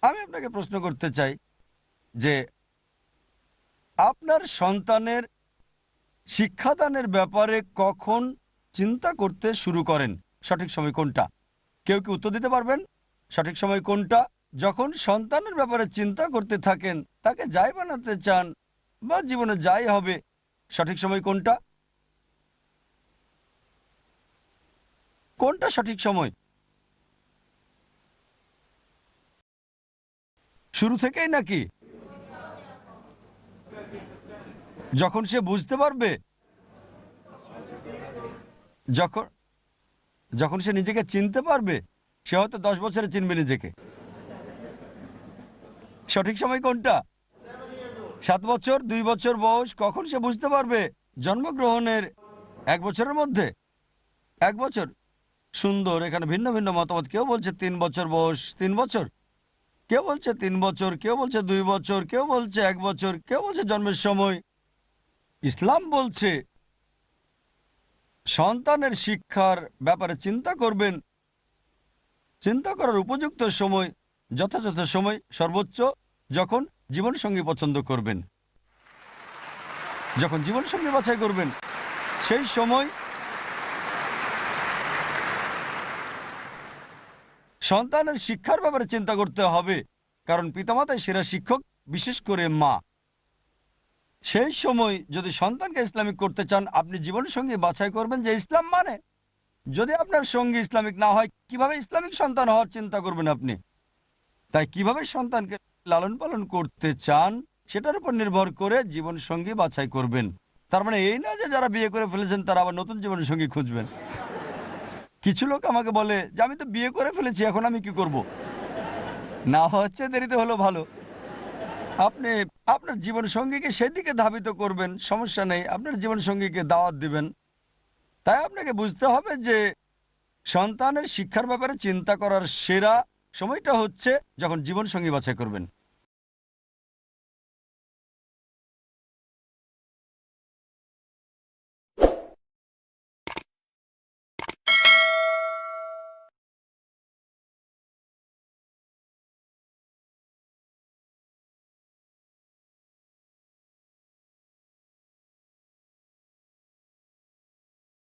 আমি আপনাকে প্রশ্ন করতে চাই যে আপনার সন্তানের শিক্ষাদানের ব্যাপারে কখন চিন্তা করতে শুরু করেন? সঠিক সময় কোনটা? কেউ কি উত্তর দিতে পারবেন? সঠিক সময় কোনটা? যখন সন্তানের ব্যাপারে চিন্তা করতে থাকেন, তাকে যাই বানাতে চান বা জীবনে যাই হবে, সঠিক সময় কোনটা? কোনটা সঠিক সময়? শুরু থেকেই নাকি যখন সে বুঝতে পারবে, যখন যখন সে নিজেকে চিনতে পারবে? সে হয়তো 10 বছরে চিনবে নিজেকে। সঠিক সময় কোনটা? 7 বছর, 2 বছর বয়স? কখন সে বুঝতে পারবে? জন্মগ্রহণের 1 বছরের মধ্যে? 1 বছর? সুন্দর। এখানে ভিন্ন ভিন্ন মতামত। কেউ বলছে 3 বছর বয়স, 3 বছর, কেউ বলছে 3 বছর, কেউ বলছে 2 বছর, কেউ বলছে 1 বছর, কেউ বলছে জন্মের সময়। ইসলাম বলছে সন্তানের শিক্ষার ব্যাপারে চিন্তা করবেন, চিন্তা করার উপযুক্ত সময়, যথাযথ সময়, সর্বোচ্চ যখন জীবনসঙ্গী পছন্দ করবেন, যখন জীবনসঙ্গী বাছাই করবেন, সেই সময় সন্তানের শিক্ষার ব্যাপারে চিন্তা করতে হবে। কারণ পিতামাতাই সেরা শিক্ষক, বিশেষ করে মা। সেই সময় যদি সন্তানকে ইসলামিক করতে চান, আপনি জীবনসঙ্গী বাছাই করবেন যে ইসলাম মানে। যদি আপনার সঙ্গী ইসলামিক না হয়, কিভাবে ইসলামিক সন্তান হওয়ার চিন্তা করবেন আপনি? তাই কিভাবে সন্তানকে লালন পালন করতে চান সেটার উপর নির্ভর করে জীবনসঙ্গী বাছাই করবেন। তার মানে এই না যে যারা বিয়ে করে ফেলেছেন তারা আবার নতুন জীবনসঙ্গী খুঁজবেন। কিছু লোক আমাকে বলে যে আমি তো বিয়ে করে ফেলেছি, এখন আমি কি করব? না হচ্ছে দেরিতে হলো ভালো। আপনি আপনার জীবনসঙ্গীকে সেদিকে ধাবিত করবেন, সমস্যা নেই। আপনার জীবনসঙ্গীকে দাওয়াত দিবেন। তাই আপনাকে বুঝতে হবে যে সন্তানের শিক্ষার ব্যাপারে চিন্তা করার সেরা সময়টা হচ্ছে যখন জীবনসঙ্গী বাছাই করবেন।